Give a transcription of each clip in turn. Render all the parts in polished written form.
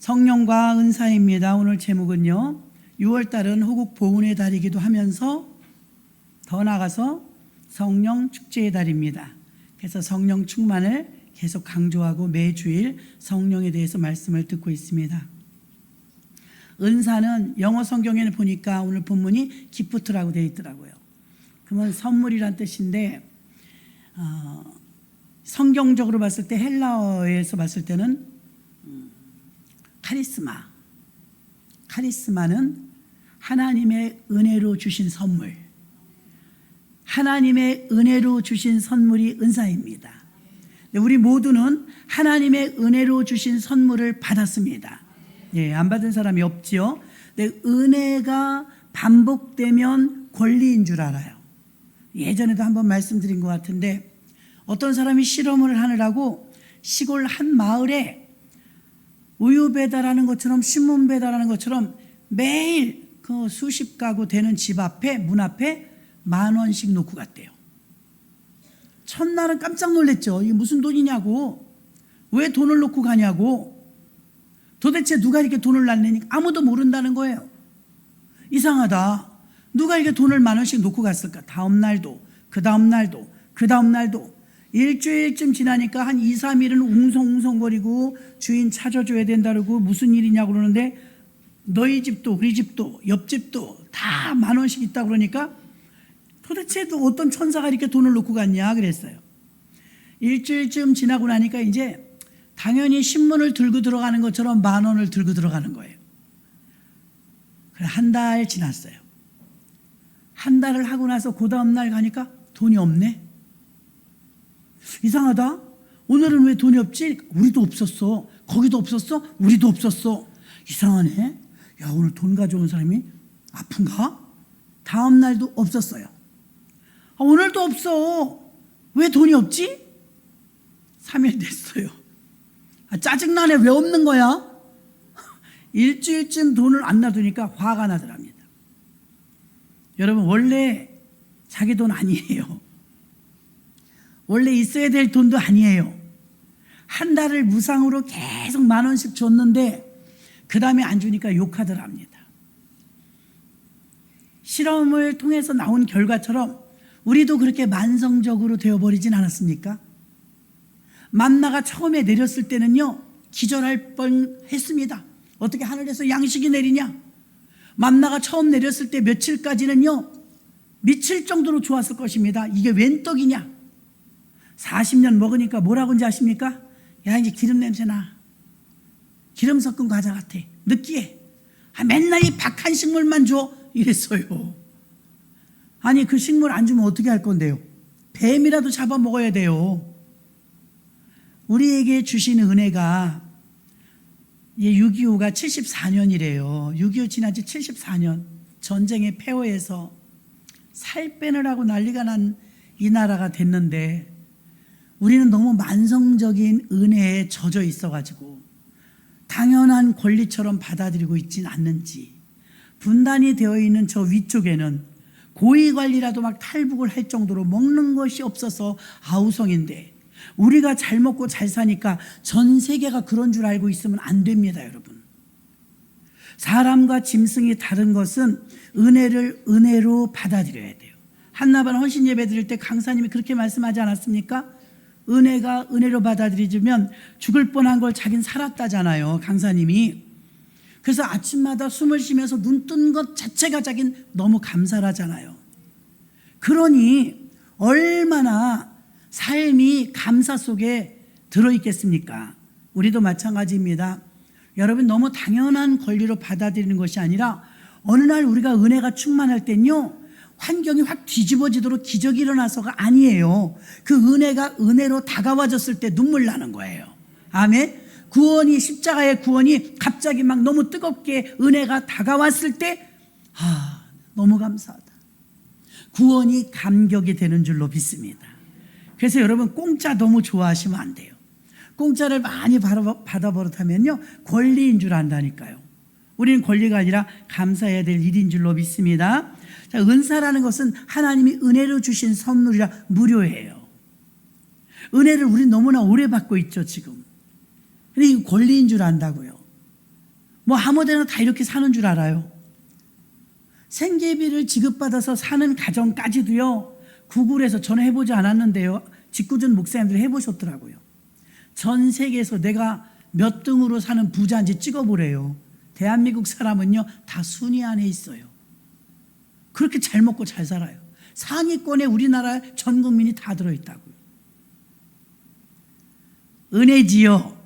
성령과 은사입니다. 오늘 제목은요, 6월달은 호국 보훈의 달이기도 하면서 더 나아가서 성령 축제의 달입니다. 그래서 성령 충만을 계속 강조하고 매주일 성령에 대해서 말씀을 듣고 있습니다. 은사는 영어 성경에는 보니까 오늘 본문이 기프트라고 되어 있더라고요. 그러면 선물이란 뜻인데 성경적으로 봤을 때 헬라어에서 봤을 때는 카리스마는 하나님의 은혜로 주신 선물, 하나님의 은혜로 주신 선물이 은사입니다. 우리 모두는 하나님의 은혜로 주신 선물을 받았습니다. 안 받은 사람이 없지요. 은혜가 반복되면 권리인 줄 알아요. 예전에도 한번 말씀드린 것 같은데, 어떤 사람이 실험을 하느라고 시골 한 마을에 우유 배달하는 것처럼 신문 배달하는 것처럼 매일 그 수십 가구 되는 집 앞에 문 앞에 10,000원씩 놓고 갔대요. 첫날은 깜짝 놀랐죠. 이게 무슨 돈이냐고, 왜 돈을 놓고 가냐고, 도대체 누가 이렇게 돈을 놨느니 아무도 모른다는 거예요. 이상하다, 누가 이렇게 돈을 10,000원씩 놓고 갔을까. 다음 날도 그 다음 날도 그 다음 날도 일주일쯤 지나니까 한 2, 3일은 웅성웅성거리고 주인 찾아줘야 된다고 무슨 일이냐고 그러는데, 너희 집도 우리 집도 옆집도 다 10,000원씩 있다고 그러니까 도대체 또 어떤 천사가 이렇게 돈을 놓고 갔냐 그랬어요. 일주일쯤 지나고 나니까 이제 당연히 신문을 들고 들어가는 것처럼 10,000원을 들고 들어가는 거예요. 한 달 지났어요. 한 달을 하고 나서 그 다음 날 가니까 돈이 없네. 이상하다, 오늘은 왜 돈이 없지? 우리도 없었어. 거기도 없었어? 우리도 없었어. 이상하네. 야, 오늘 돈 가져온 사람이 아픈가? 다음 날도 없었어요. 오늘도 없어. 왜 돈이 없지? 3일 됐어요. 짜증나네. 왜 없는 거야? 일주일쯤 돈을 안 놔두니까 화가 나더랍니다. 여러분, 원래 자기 돈 아니에요. 원래 있어야 될 돈도 아니에요. 한 달을 무상으로 계속 10,000원씩 줬는데 그 다음에 안 주니까 욕하더랍니다. 실험을 통해서 나온 결과처럼 우리도 그렇게 만성적으로 되어버리진 않았습니까? 만나가 처음에 내렸을 때는요, 기절할 뻔했습니다. 어떻게 하늘에서 양식이 내리냐. 만나가 처음 내렸을 때 며칠까지는요 미칠 정도로 좋았을 것입니다. 이게 웬 떡이냐. 40년 먹으니까 뭐라고 하는지 아십니까? 야, 이제 기름 냄새 나. 기름 섞은 과자 같아. 느끼해. 맨날 이 박한 식물만 줘. 이랬어요. 아니, 그 식물 안 주면 어떻게 할 건데요? 뱀이라도 잡아 먹어야 돼요. 우리에게 주신 은혜가 6.25가 74년이래요. 6.25 지난 지 74년. 전쟁의 폐허에서 살 빼느라고 난리가 난 이 나라가 됐는데, 우리는 너무 만성적인 은혜에 젖어 있어가지고 당연한 권리처럼 받아들이고 있진 않는지, 분단이 되어 있는 저 위쪽에는 고위관리라도 막 탈북을 할 정도로 먹는 것이 없어서 아우성인데, 우리가 잘 먹고 잘 사니까 전 세계가 그런 줄 알고 있으면 안 됩니다. 여러분, 사람과 짐승이 다른 것은 은혜를 은혜로 받아들여야 돼요. 한나반 헌신 예배 드릴 때 강사님이 그렇게 말씀하지 않았습니까? 은혜가 은혜로 받아들이면 죽을 뻔한 걸 자긴 살았다잖아요, 강사님이. 그래서 아침마다 숨을 쉬면서 눈 뜬 것 자체가 자긴 너무 감사하잖아요. 그러니 얼마나 삶이 감사 속에 들어있겠습니까? 우리도 마찬가지입니다. 여러분, 너무 당연한 권리로 받아들이는 것이 아니라 어느 날 우리가 은혜가 충만할 땐요, 환경이 확 뒤집어지도록 기적이 일어나서가 아니에요. 그 은혜가 은혜로 다가와졌을 때 눈물 나는 거예요. 아멘. 구원이, 십자가의 구원이 갑자기 막 너무 뜨겁게 은혜가 다가왔을 때, 너무 감사하다. 구원이 감격이 되는 줄로 믿습니다. 그래서 여러분, 공짜 너무 좋아하시면 안 돼요. 공짜를 많이 받아버릇하면요 권리인 줄 안다니까요. 우리는 권리가 아니라 감사해야 될 일인 줄로 믿습니다. 자, 은사라는 것은 하나님이 은혜로 주신 선물이라 무료예요. 은혜를 우리 너무나 오래 받고 있죠 지금. 근데 이거 권리인 줄 안다고요. 뭐 아무데나 다 이렇게 사는 줄 알아요. 생계비를 지급받아서 사는 가정까지도요, 구글에서 저는 해보지 않았는데요, 직구준 목사님들이 해보셨더라고요. 전 세계에서 내가 몇 등으로 사는 부자인지 찍어보래요. 대한민국 사람은요, 다 순위 안에 있어요. 그렇게 잘 먹고 잘 살아요. 상위권에 우리나라 전 국민이 다 들어있다고요. 은혜지요.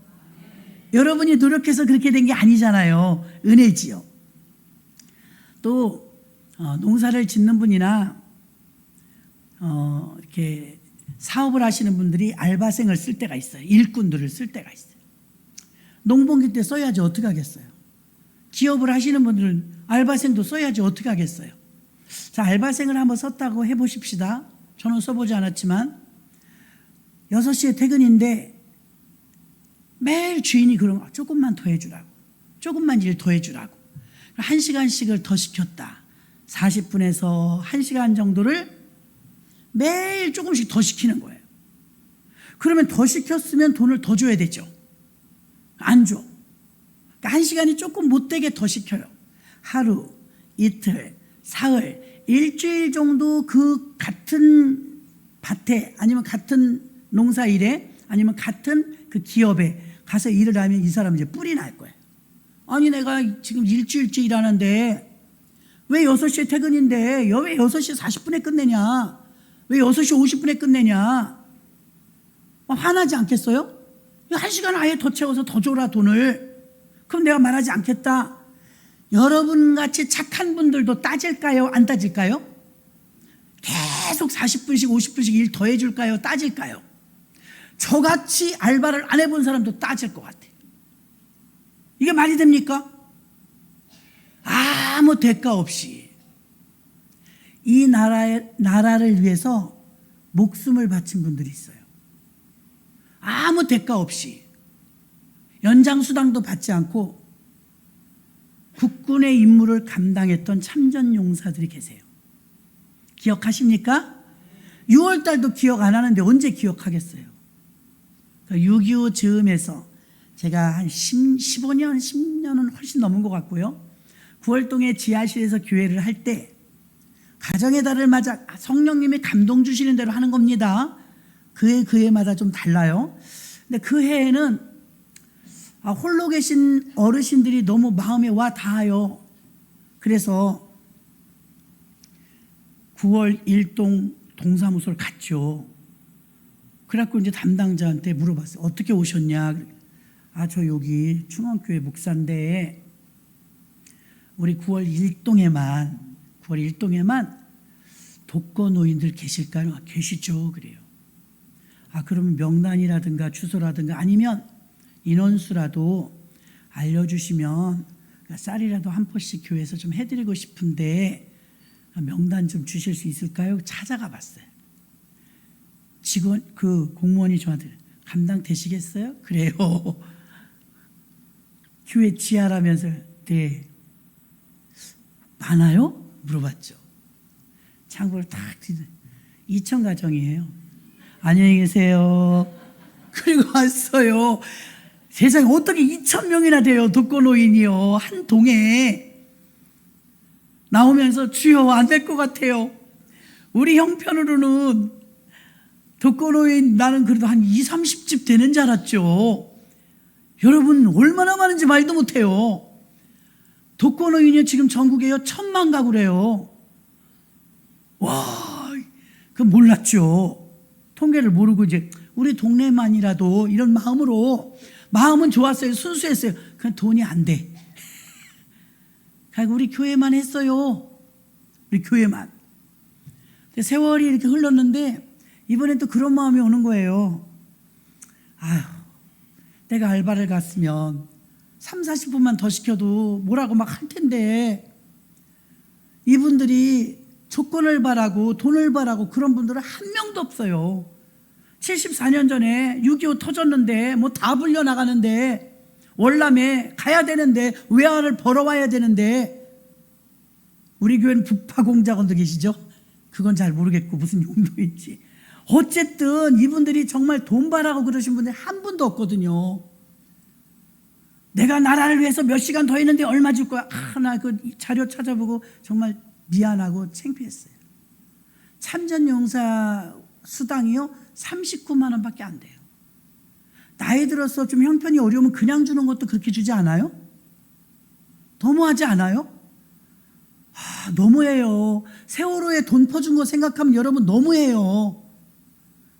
여러분이 노력해서 그렇게 된 게 아니잖아요. 은혜지요. 또 농사를 짓는 분이나 이렇게 사업을 하시는 분들이 알바생을 쓸 때가 있어요. 일꾼들을 쓸 때가 있어요. 농번기 때 써야지 어떻게 하겠어요. 기업을 하시는 분들은 알바생도 써야지 어떻게 하겠어요. 자, 알바생을 한번 썼다고 해보십시다. 저는 써보지 않았지만 6시에 퇴근인데 매일 주인이 그런 거 조금만 더 해주라고, 조금만 일 더 해주라고 1시간씩을 더 시켰다. 40분에서 1시간 정도를 매일 조금씩 더 시키는 거예요. 그러면 더 시켰으면 돈을 더 줘야 되죠. 안 줘. 그러니까 1시간이 조금 못되게 더 시켜요. 하루, 이틀, 사흘, 일주일 정도 그 같은 밭에 아니면 같은 농사일에 아니면 같은 그 기업에 가서 일을 하면 이 사람은 이제 뿔이 날 거예요. 아니 내가 지금 일주일째 일하는데 왜 6시에 퇴근인데 왜 6시 40분에 끝내냐, 왜 6시 50분에 끝내냐, 화나지 않겠어요? 1시간 아예 더 채워서 더 줘라 돈을. 그럼 내가 말하지 않겠다. 여러분같이 착한 분들도 따질까요? 안 따질까요? 계속 40분씩 50분씩 일 더 해줄까요? 따질까요? 저같이 알바를 안 해본 사람도 따질 것 같아요. 이게 말이 됩니까? 아무 대가 없이 이 나라를 위해서 목숨을 바친 분들이 있어요. 아무 대가 없이 연장수당도 받지 않고 국군의 임무를 감당했던 참전용사들이 계세요. 기억하십니까? 6월달도 기억 안 하는데 언제 기억하겠어요? 6.25 즈음에서 제가 한 15년, 10년은 훨씬 넘은 것 같고요. 9월동의 지하실에서 교회를 할 때 가정의 달을 맞아 성령님이 감동 주시는 대로 하는 겁니다. 그 해마다 좀 달라요. 근데 그 해에는 홀로 계신 어르신들이 너무 마음에 와 닿아요. 그래서 9월 1동 동사무소를 갔죠. 그래갖고 이제 담당자한테 물어봤어요. 어떻게 오셨냐? 저 여기 충원교회 목사인데 우리 9월 1동에만 독거노인들 계실까요? 계시죠. 그래요. 그러면 명단이라든가 주소라든가 아니면 인원수라도 알려주시면 쌀이라도 한 포씩 교회에서 좀 해드리고 싶은데 명단 좀 주실 수 있을까요? 찾아가 봤어요. 직원, 그 공무원이 저한테 감당되시겠어요? 그래요. 교회 지하라면서. 네. 많아요? 물어봤죠. 창고를 딱 2천 가정이에요. 안녕히 계세요. 그리고 왔어요. 세상에 어떻게 2,000명이나 돼요, 독거노인이요. 한 동에. 나오면서 주여 안 될 것 같아요. 우리 형편으로는 독거노인 나는 그래도 한 20, 30집 되는 줄 알았죠. 여러분 얼마나 많은지 말도 못해요. 독거노인이 지금 전국에요 1,000만 가구래요. 와, 그 몰랐죠. 통계를 모르고 이제 우리 동네만이라도 이런 마음으로, 마음은 좋았어요. 순수했어요. 그냥 돈이 안 돼. 그리고 우리 교회만 했어요. 우리 교회만. 세월이 이렇게 흘렀는데 이번엔 또 그런 마음이 오는 거예요. 내가 알바를 갔으면 3, 40분만 더 시켜도 뭐라고 막 할 텐데 이분들이 조건을 바라고 돈을 바라고 그런 분들은 한 명도 없어요. 74년 전에 6.25 터졌는데 뭐 다 불려나가는데 월남에 가야 되는데 외화를 벌어와야 되는데, 우리 교회는 북파공작원도 계시죠? 그건 잘 모르겠고 무슨 용도인지. 어쨌든 이분들이 정말 돈 바라고 그러신 분들이 한 분도 없거든요. 내가 나라를 위해서 몇 시간 더 했는데 얼마 줄 거야? 나 그 자료 찾아보고 정말 미안하고 창피했어요. 참전용사 수당이요 39만 원밖에 안 돼요. 나이 들어서 좀 형편이 어려우면 그냥 주는 것도 그렇게 주지 않아요? 너무하지 않아요? 너무해요. 세월호에 돈 퍼준 거 생각하면 여러분 너무해요.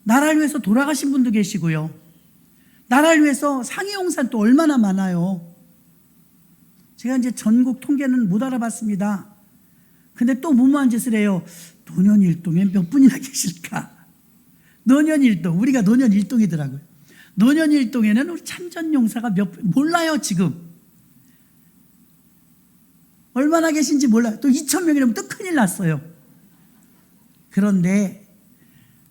나라를 위해서 돌아가신 분도 계시고요. 나라를 위해서 상해용사는 또 얼마나 많아요. 제가 이제 전국 통계는 못 알아봤습니다. 근데 또 무모한 짓을 해요. 노년일동에 몇 분이나 계실까? 노년일동, 우리가 노년일동이더라고요. 노년일동에는 우리 참전용사가 몰라요 지금. 얼마나 계신지 몰라요. 또 2,000명이라면 또 큰일 났어요. 그런데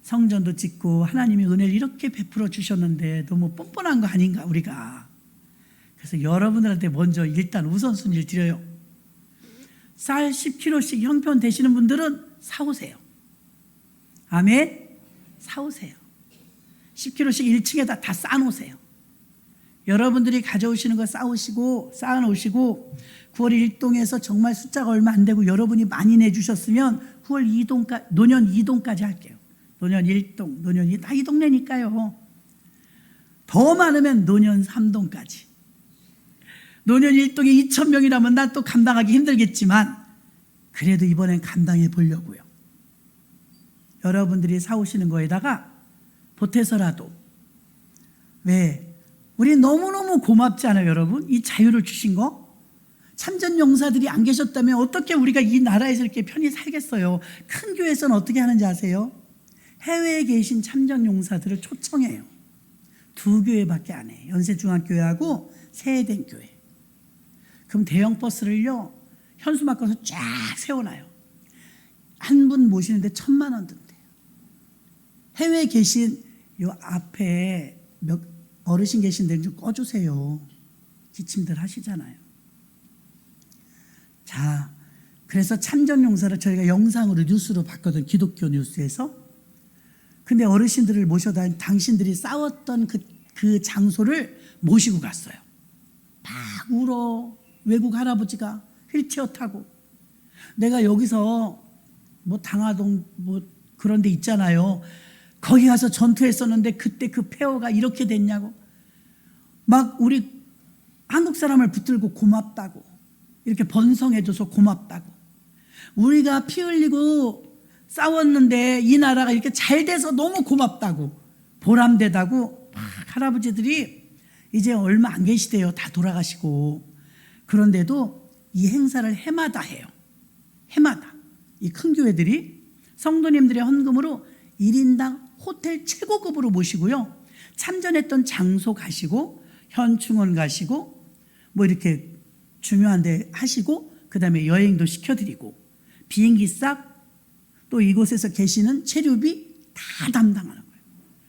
성전도 짓고 하나님이 은혜를 이렇게 베풀어 주셨는데 너무 뻔뻔한 거 아닌가 우리가. 그래서 여러분들한테 먼저 일단 우선순위를 드려요. 쌀 10kg씩 형편 되시는 분들은 사오세요. 아멘. 사오세요. 10kg씩 1층에다 다 쌓아놓으세요. 여러분들이 가져오시는 거 쌓아놓으시고 9월 1동에서 정말 숫자가 얼마 안 되고 여러분이 많이 내주셨으면 9월 2동까지, 노년 2동까지 할게요. 노년 1동, 노년 2동, 다 이 동네니까요. 더 많으면 노년 3동까지. 노년 1동에 2,000명이라면 난 또 감당하기 힘들겠지만 그래도 이번엔 감당해 보려고요. 여러분들이 사오시는 거에다가 보태서라도, 왜? 우리 너무너무 고맙지 않아요 여러분? 이 자유를 주신 거? 참전용사들이 안 계셨다면 어떻게 우리가 이 나라에서 이렇게 편히 살겠어요? 큰 교회에서는 어떻게 하는지 아세요? 해외에 계신 참전용사들을 초청해요. 2교회밖에 안 해요. 연세중앙교회하고 세해된 교회. 그럼 대형 버스를요 현수막 가서 쫙 세워놔요. 한 분 모시는데 1,000만 원 든대요. 해외에 계신 요 앞에 몇 어르신 계신 데는 좀 꺼주세요. 기침들 하시잖아요. 자, 그래서 참전용사를 저희가 영상으로 뉴스로 봤거든, 기독교 뉴스에서. 근데 어르신들을 모셔다 당신들이 싸웠던 그 장소를 모시고 갔어요. 막 울어. 외국 할아버지가 휠체어 타고. 내가 여기서 뭐 당하동 뭐 그런 데 있잖아요. 거기 가서 전투했었는데 그때 그 폐허가 이렇게 됐냐고. 막 우리 한국 사람을 붙들고 고맙다고. 이렇게 번성해줘서 고맙다고. 우리가 피 흘리고 싸웠는데 이 나라가 이렇게 잘 돼서 너무 고맙다고. 보람되다고. 막 할아버지들이 이제 얼마 안 계시대요. 다 돌아가시고. 그런데도 이 행사를 해마다 해요. 해마다. 이 큰 교회들이 성도님들의 헌금으로 1인당 호텔 최고급으로 모시고요. 참전했던 장소 가시고 현충원 가시고 뭐 이렇게 중요한 데 하시고 그다음에 여행도 시켜드리고 비행기 싹 또 이곳에서 계시는 체류비 다 담당하는 거예요.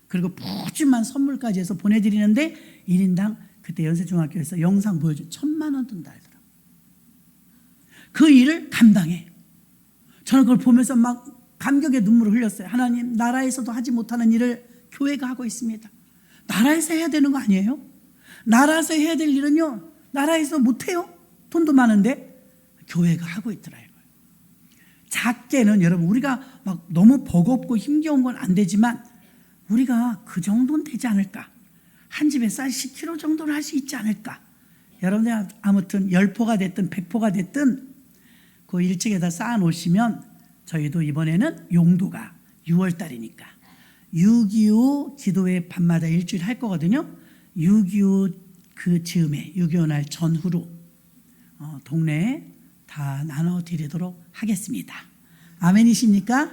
그리고 푸짐한 선물까지 해서 보내드리는데 1인당 그때 연세중학교에서 영상 보여준 1,000만 원 든다 하더라고요. 그 일을 감당해. 저는 그걸 보면서 막 감격의 눈물을 흘렸어요. 하나님, 나라에서도 하지 못하는 일을 교회가 하고 있습니다. 나라에서 해야 되는 거 아니에요? 나라에서 해야 될 일은요, 나라에서 못해요. 돈도 많은데 교회가 하고 있더라고요. 작게는 여러분, 우리가 막 너무 버겁고 힘겨운 건 안 되지만 우리가 그 정도는 되지 않을까? 한 집에 쌀 10kg 정도는 할 수 있지 않을까? 여러분들 아무튼 10포가 됐든 100포가 됐든 그 1층에다 쌓아놓으시면 저희도 이번에는 용도가 6월달이니까 6.25 기도회 밤마다 일주일 할 거거든요. 6.25 그 즈음에 6.25 날 전후로 동네에 다 나눠드리도록 하겠습니다. 아멘이십니까?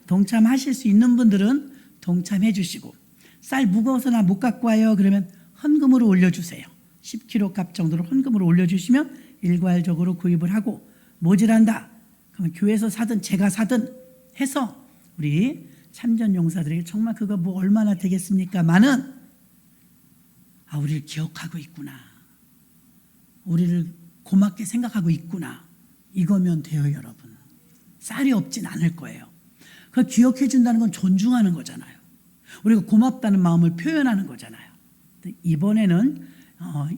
동참하실 수 있는 분들은 동참해 주시고, 쌀 무거워서 나 못 갖고 와요 그러면 헌금으로 올려주세요. 10kg 값 정도로 헌금으로 올려주시면 일괄적으로 구입을 하고, 모자란다 그러면 교회에서 사든 제가 사든 해서 우리 참전용사들에게 정말 그거 뭐 얼마나 되겠습니까만은 우리를 기억하고 있구나, 우리를 고맙게 생각하고 있구나, 이거면 돼요. 여러분, 쌀이 없진 않을 거예요. 그걸 기억해 준다는 건 존중하는 거잖아요. 우리가 고맙다는 마음을 표현하는 거잖아요. 이번에는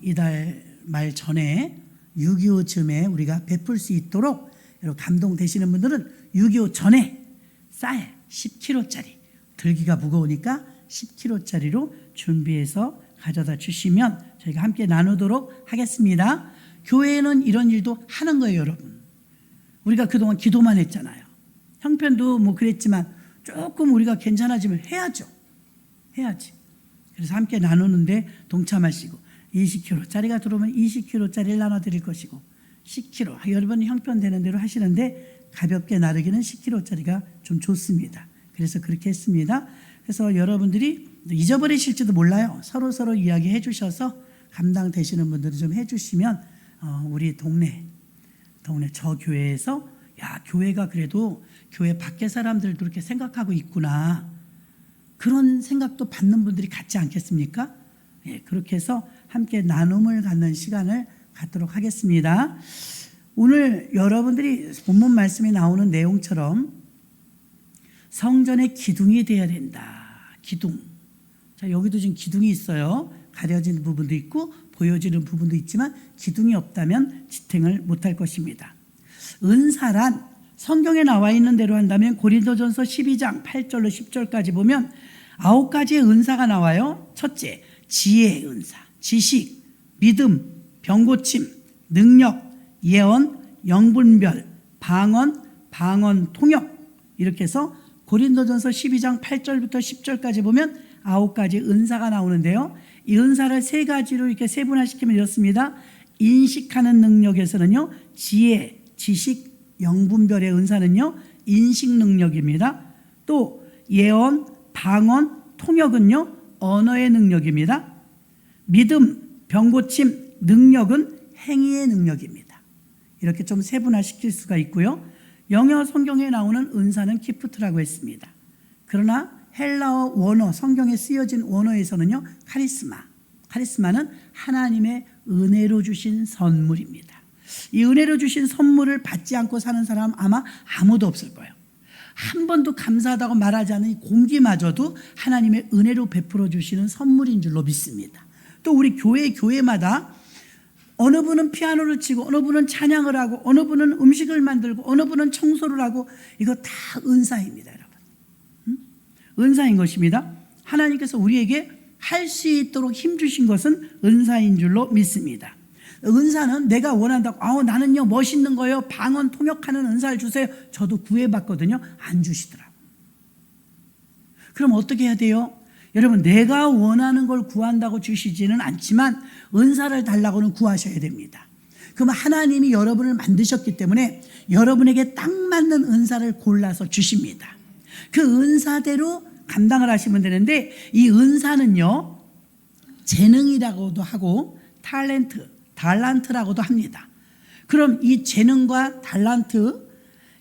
이달 말 전에 6.25쯤에 우리가 베풀 수 있도록 여러분 감동되시는 분들은 6.25 전에 쌀 10kg짜리, 들기가 무거우니까 10kg짜리로 준비해서 가져다 주시면 저희가 함께 나누도록 하겠습니다. 교회에는 이런 일도 하는 거예요, 여러분. 우리가 그동안 기도만 했잖아요. 형편도 뭐 그랬지만 조금 우리가 괜찮아지면 해야죠. 해야지. 그래서 함께 나누는데 동참하시고 20kg짜리가 들어오면 20kg짜리를 나눠드릴 것이고 10kg, 여러분 형편되는 대로 하시는데 가볍게 나르기는 10kg짜리가 좀 좋습니다. 그래서 그렇게 했습니다. 그래서 여러분들이 잊어버리실지도 몰라요. 서로 이야기해 주셔서 감당되시는 분들은 좀 해주시면 우리 동네 저 교회에서 야, 교회가 그래도 교회 밖에 사람들도 그렇게 생각하고 있구나, 그런 생각도 받는 분들이 같지 않겠습니까? 예, 그렇게 해서 함께 나눔을 갖는 시간을 갖도록 하겠습니다. 오늘 여러분들이 본문 말씀에 나오는 내용처럼 성전의 기둥이 되어야 된다. 기둥. 자, 여기도 지금 기둥이 있어요. 가려진 부분도 있고 보여지는 부분도 있지만 기둥이 없다면 지탱을 못할 것입니다. 은사란 성경에 나와 있는 대로 한다면 고린도전서 12장 8절로 10절까지 보면 9가지의 은사가 나와요. 첫째, 지혜의 은사, 지식, 믿음, 병고침, 능력, 예언, 영분별, 방언, 통역, 이렇게 해서 고린도전서 12장 8절부터 10절까지 보면 9가지 은사가 나오는데요. 이 은사를 3가지로 이렇게 세분화시키면 이렇습니다. 인식하는 능력에서는요, 지혜, 지식, 영분별의 은사는요, 인식 능력입니다. 또 예언, 방언, 통역은요, 언어의 능력입니다. 믿음, 병고침, 능력은 행위의 능력입니다. 이렇게 좀 세분화시킬 수가 있고요. 영어 성경에 나오는 은사는 기프트라고 했습니다. 그러나 헬라어 원어, 성경에 쓰여진 원어에서는요, 카리스마는 하나님의 은혜로 주신 선물입니다. 이 은혜로 주신 선물을 받지 않고 사는 사람 아마 아무도 없을 거예요. 한 번도 감사하다고 말하지 않은 이 공기마저도 하나님의 은혜로 베풀어 주시는 선물인 줄로 믿습니다. 또 우리 교회마다 어느 분은 피아노를 치고 어느 분은 찬양을 하고 어느 분은 음식을 만들고 어느 분은 청소를 하고, 이거 다 은사입니다, 여러분. 은사인 것입니다. 하나님께서 우리에게 할 수 있도록 힘주신 것은 은사인 줄로 믿습니다. 은사는 내가 원한다고 나는요 멋있는 거요, 방언 통역하는 은사를 주세요, 저도 구해봤거든요. 안 주시더라고요. 그럼 어떻게 해야 돼요? 여러분, 내가 원하는 걸 구한다고 주시지는 않지만 은사를 달라고는 구하셔야 됩니다. 그러면 하나님이 여러분을 만드셨기 때문에 여러분에게 딱 맞는 은사를 골라서 주십니다. 그 은사대로 감당을 하시면 되는데, 이 은사는요 재능이라고도 하고 달란트라고도 합니다. 그럼 이 재능과 달란트,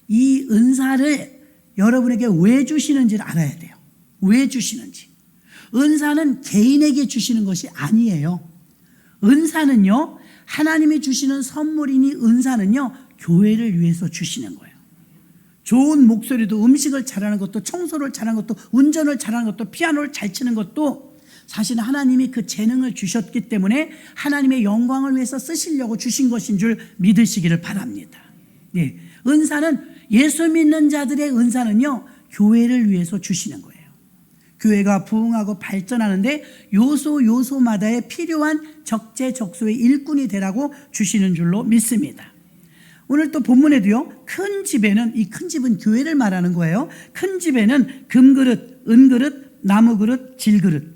이 은사를 여러분에게 왜 주시는지를 알아야 돼요. 왜 주시는지. 은사는 개인에게 주시는 것이 아니에요. 은사는요, 하나님이 주시는 선물이니 은사는요, 교회를 위해서 주시는 거예요. 좋은 목소리도, 음식을 잘하는 것도, 청소를 잘하는 것도, 운전을 잘하는 것도, 피아노를 잘 치는 것도 사실은 하나님이 그 재능을 주셨기 때문에 하나님의 영광을 위해서 쓰시려고 주신 것인 줄 믿으시기를 바랍니다. 네. 은사는, 예수 믿는 자들의 은사는요, 교회를 위해서 주시는 거예요. 교회가 부흥하고 발전하는데 요소마다에 필요한 적재적소의 일꾼이 되라고 주시는 줄로 믿습니다. 오늘 또 본문에도요, 큰 집에는, 이 큰 집은 교회를 말하는 거예요. 큰 집에는 금그릇, 은그릇, 나무그릇, 질그릇.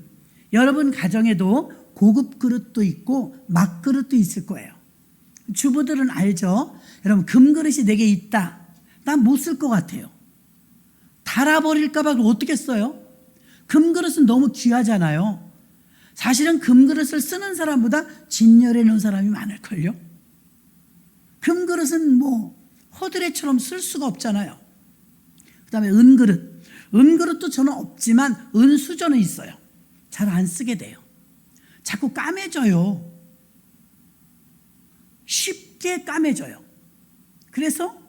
여러분 가정에도 고급 그릇도 있고 막그릇도 있을 거예요. 주부들은 알죠? 여러분, 금그릇이 내게 있다, 난 못 쓸 것 같아요. 닳아버릴까 봐 어떻게 써요? 금그릇은 너무 귀하잖아요. 사실은 금그릇을 쓰는 사람보다 진열해 놓은 사람이 많을걸요. 금그릇은 뭐 허드레처럼 쓸 수가 없잖아요. 그 다음에 은그릇도 저는 없지만 은수저는 있어요. 잘 안 쓰게 돼요. 자꾸 까매져요. 쉽게 까매져요. 그래서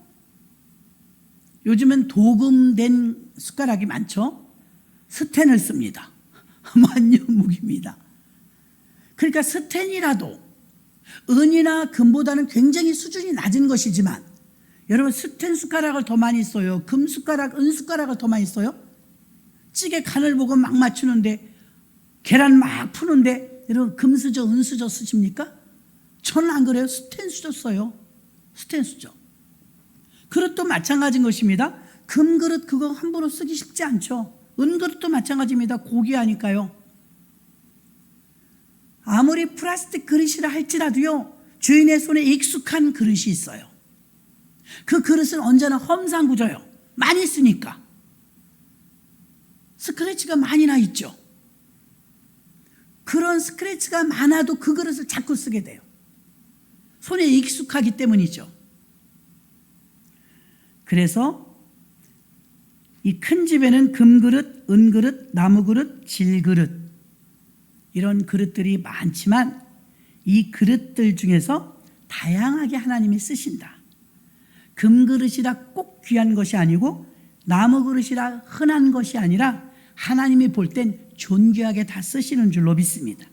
요즘은 도금된 숟가락이 많죠. 스텐을 씁니다. 만년무기입니다. 그러니까 스텐이라도 은이나 금보다는 굉장히 수준이 낮은 것이지만 여러분 스텐 숟가락을 더 많이 써요? 금 숟가락, 은 숟가락을 더 많이 써요? 찌개 간을 보고 막 맞추는데 계란 막 푸는데 여러분 금수저, 은수저 쓰십니까? 저는 안 그래요. 스텐 수저 써요. 스텐 수저. 그릇도 마찬가지인 것입니다. 금그릇 그거 함부로 쓰기 쉽지 않죠. 은그릇도 마찬가지입니다. 고귀하니까요. 아무리 플라스틱 그릇이라 할지라도요, 주인의 손에 익숙한 그릇이 있어요. 그 그릇은 언제나 험상궂어요. 많이 쓰니까. 스크래치가 많이 나 있죠. 그런 스크래치가 많아도 그 그릇을 자꾸 쓰게 돼요. 손에 익숙하기 때문이죠. 그래서 이 큰 집에는 금그릇, 은그릇, 나무그릇, 질그릇 이런 그릇들이 많지만 이 그릇들 중에서 다양하게 하나님이 쓰신다. 금그릇이라 꼭 귀한 것이 아니고 나무그릇이라 흔한 것이 아니라 하나님이 볼 땐 존귀하게 다 쓰시는 줄로 믿습니다.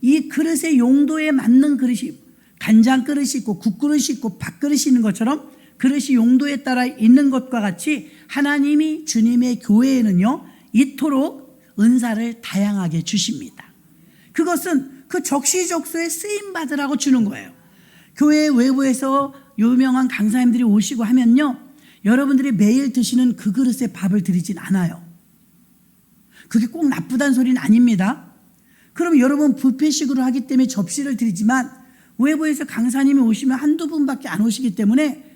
이 그릇의 용도에 맞는 그릇이 간장 그릇이 있고 국그릇이 있고 밥그릇이 있는 것처럼 그릇이 용도에 따라 있는 것과 같이 하나님이 주님의 교회에는요 이토록 은사를 다양하게 주십니다. 그것은 그 적시적소에 쓰임받으라고 주는 거예요. 교회 외부에서 유명한 강사님들이 오시고 하면요 여러분들이 매일 드시는 그 그릇에 밥을 드리진 않아요. 그게 꼭 나쁘다는 소리는 아닙니다. 그럼 여러분 뷔페식으로 하기 때문에 접시를 드리지만 외부에서 강사님이 오시면 한두 분밖에 안 오시기 때문에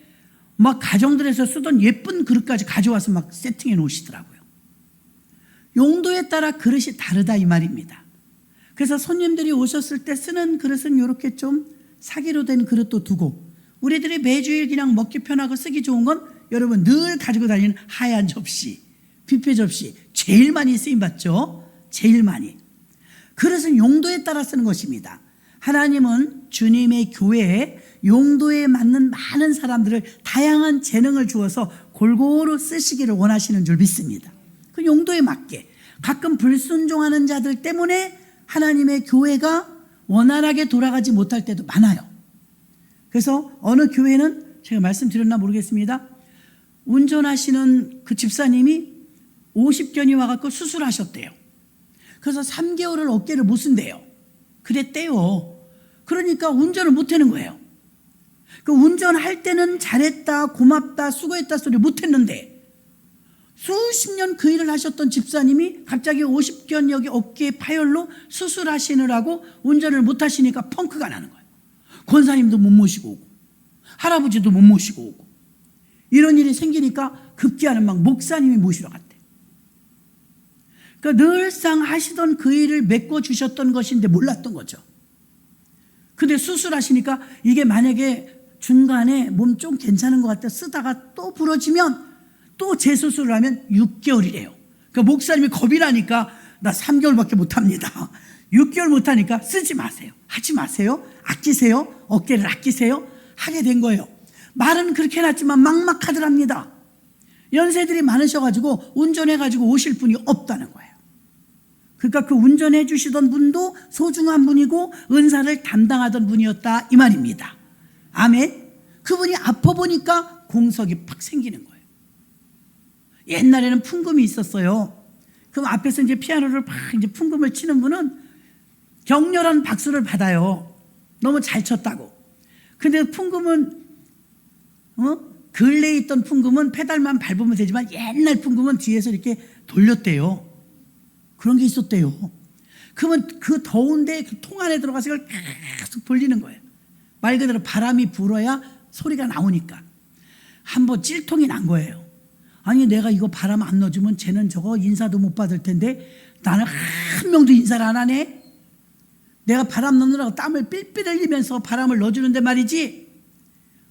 막 가정들에서 쓰던 예쁜 그릇까지 가져와서 막 세팅해 놓으시더라고요. 용도에 따라 그릇이 다르다 이 말입니다. 그래서 손님들이 오셨을 때 쓰는 그릇은 이렇게 좀 사기로 된 그릇도 두고 우리들이 매주일 그냥 먹기 편하고 쓰기 좋은 건 여러분 늘 가지고 다니는 하얀 접시, 뷔페 접시 제일 많이 쓰임받죠. 제일 많이. 그릇은 용도에 따라 쓰는 것입니다. 하나님은 주님의 교회에 용도에 맞는 많은 사람들을 다양한 재능을 주어서 골고루 쓰시기를 원하시는 줄 믿습니다. 그 용도에 맞게 가끔 불순종하는 자들 때문에 하나님의 교회가 원활하게 돌아가지 못할 때도 많아요. 그래서 어느 교회는 제가 말씀드렸나 모르겠습니다. 운전하시는 그 집사님이 50견이 와갖고 수술하셨대요. 그래서 3개월을 어깨를 못 쓴대요. 그랬대요. 그러니까 운전을 못하는 거예요. 그 운전할 때는 잘했다, 고맙다, 수고했다 소리 못했는데 수십 년 그 일을 하셨던 집사님이 갑자기 50견 여기 어깨 파열로 수술하시느라고 운전을 못하시니까 펑크가 나는 거예요. 권사님도 못 모시고 오고 할아버지도 못 모시고 오고 이런 일이 생기니까 급기야는 막 목사님이 모시러 갔대. 그러니까 늘상 하시던 그 일을 메꿔주셨던 것인데 몰랐던 거죠. 근데 수술하시니까 이게 만약에 중간에 몸 좀 괜찮은 것 같아 쓰다가 또 부러지면 또 재수술을 하면 6개월이래요. 그러니까 목사님이 겁이 나니까 나 3개월밖에 못합니다. 6개월 못하니까 쓰지 마세요. 하지 마세요. 아끼세요. 어깨를 아끼세요. 하게 된 거예요. 말은 그렇게 해놨지만 막막하더랍니다. 연세들이 많으셔가지고 운전해가지고 오실 분이 없다는 거예요. 그러니까 그 운전해 주시던 분도 소중한 분이고 은사를 담당하던 분이었다 이 말입니다. 아멘. 그분이 아파 보니까 공석이 팍 생기는 거예요. 옛날에는 풍금이 있었어요. 그럼 앞에서 이제 피아노를 막 이제 풍금을 치는 분은 격렬한 박수를 받아요. 너무 잘 쳤다고. 근데 풍금은 근래에 있던 풍금은 페달만 밟으면 되지만 옛날 풍금은 뒤에서 이렇게 돌렸대요. 그런 게 있었대요. 그러면 그 더운데 그 통 안에 들어가서 이걸 계속 돌리는 거예요. 말 그대로 바람이 불어야 소리가 나오니까. 한번 찔통이 난 거예요. 아니 내가 이거 바람 안 넣어주면 쟤는 저거 인사도 못 받을 텐데 나는 한 명도 인사를 안 하네. 내가 바람 넣느라고 땀을 삘삘 흘리면서 바람을 넣어주는데 말이지.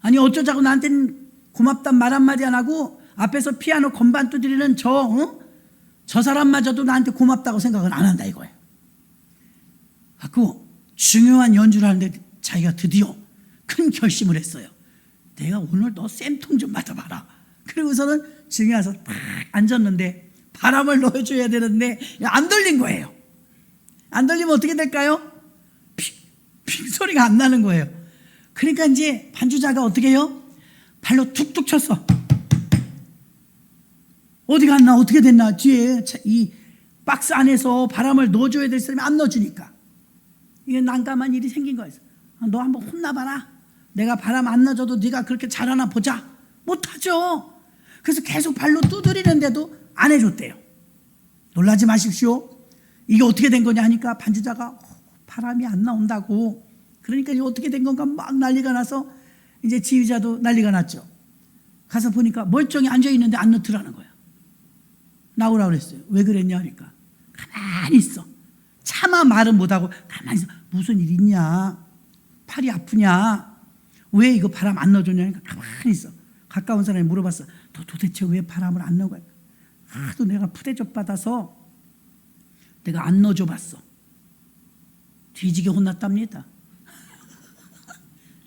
아니 어쩌자고 나한테는 고맙단 말 한마디 안 하고 앞에서 피아노 건반 두드리는 저 사람마저도 나한테 고맙다고 생각을 안 한다 이거예요. 그 중요한 연주를 하는데 자기가 드디어 큰 결심을 했어요. 내가 오늘 너 쌤통 좀 맞아봐라. 그리고서는 중에 와서 딱 앉았는데 바람을 넣어줘야 되는데 안 돌린 거예요. 안 돌리면 어떻게 될까요? 빙소리가 안 나는 거예요. 그러니까 이제 반주자가 어떻게 해요? 발로 툭툭 쳤어. 어디 갔나 어떻게 됐나 뒤에 이 박스 안에서 바람을 넣어줘야 될 사람이 안 넣어주니까 이게 난감한 일이 생긴 거예요. 너 한번 혼나봐라. 내가 바람 안 넣어줘도 네가 그렇게 잘하나 보자. 못하죠. 그래서 계속 발로 두드리는데도 안 해줬대요. 놀라지 마십시오. 이게 어떻게 된 거냐 하니까 반주자가 바람이 안 나온다고. 그러니까 이게 어떻게 된 건가 막 난리가 나서 이제 지휘자도 난리가 났죠. 가서 보니까 멀쩡히 앉아있는데 안 넣더라는 거야. 나오라고 그랬어요. 왜 그랬냐 하니까 가만히 있어. 차마 말은 못하고 가만히 있어. 무슨 일 있냐? 팔이 아프냐? 왜 이거 바람 안 넣어줬냐니까 가만히 있어. 가까운 사람이 물어봤어. 너 도대체 왜 바람을 안 넣어? 하도 내가 푸대접 받아서 내가 안 넣어줘 봤어. 뒤지게 혼났답니다.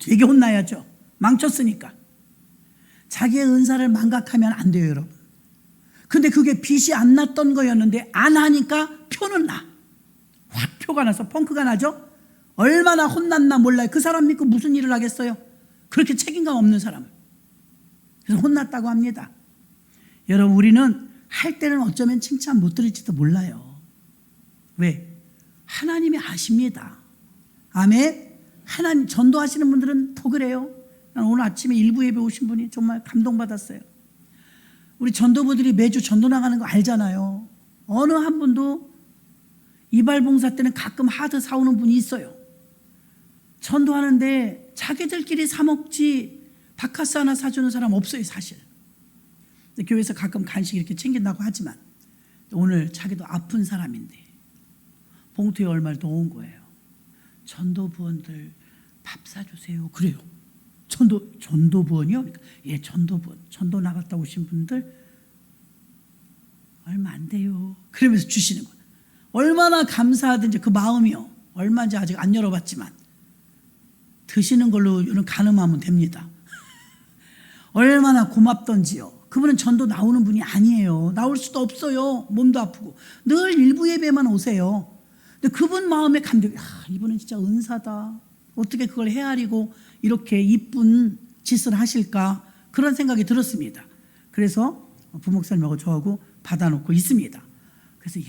되게 혼나야죠. 망쳤으니까. 자기의 은사를 망각하면 안 돼요, 여러분. 근데 그게 빛이 안 났던 거였는데 안 하니까 표는 나. 확 표가 나서 펑크가 나죠. 얼마나 혼났나 몰라요. 그 사람 믿고 무슨 일을 하겠어요? 그렇게 책임감 없는 사람을. 그래서 혼났다고 합니다. 여러분, 우리는 할 때는 어쩌면 칭찬 못 들을지도 몰라요. 왜? 하나님이 아십니다. 아멘. 하나님 전도하시는 분들은 더 그래요. 오늘 아침에 일부 예배 오신 분이 정말 감동받았어요. 우리 전도부들이 매주 전도 나가는 거 알잖아요. 어느 한 분도 이발봉사 때는 가끔 하드 사오는 분이 있어요. 전도하는데 자기들끼리 사 먹지 바카스 하나 사주는 사람 없어요, 사실. 교회에서 가끔 간식 이렇게 챙긴다고 하지만 오늘 자기도 아픈 사람인데 봉투에 얼마를 넣은 거예요. 전도부원들 밥 사주세요. 그래요. 전도부원이요? 그러니까, 예, 전도부원. 전도 나갔다 오신 분들 얼마 안 돼요. 그러면서 주시는 거예요. 얼마나 감사하든지 그 마음이요. 얼마인지 아직 안 열어봤지만 드시는 걸로 가늠하면 됩니다. 얼마나 고맙던지요. 그분은 전도 나오는 분이 아니에요. 나올 수도 없어요. 몸도 아프고. 늘 일부 예배만 오세요. 근데 그분 마음에 감격이, 이분은 진짜 은사다. 어떻게 그걸 헤아리고 이렇게 이쁜 짓을 하실까? 그런 생각이 들었습니다. 그래서 부목사님하고 저하고 받아놓고 있습니다. 그래서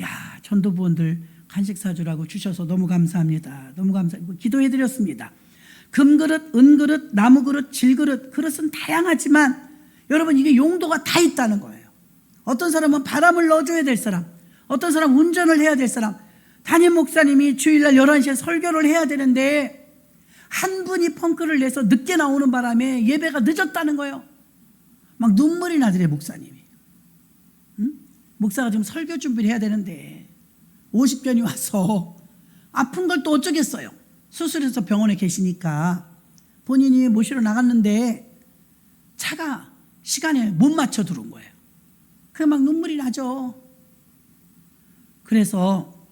전도부원들 간식 사주라고 주셔서 너무 감사합니다. 너무 감사하고 기도해드렸습니다. 금그릇, 은그릇, 나무그릇, 질그릇, 그릇은 다양하지만 여러분 이게 용도가 다 있다는 거예요. 어떤 사람은 바람을 넣어줘야 될 사람, 어떤 사람은 운전을 해야 될 사람. 담임 목사님이 주일날 11시에 설교를 해야 되는데 한 분이 펑크를 내서 늦게 나오는 바람에 예배가 늦었다는 거예요. 막 눈물이 나더래 목사님이. 응? 목사가 지금 설교 준비를 해야 되는데 50변이 와서 아픈 걸 또 어쩌겠어요. 수술해서 병원에 계시니까 본인이 모시러 나갔는데 차가 시간에 못 맞춰 들어온 거예요. 그래 막 눈물이 나죠. 그래서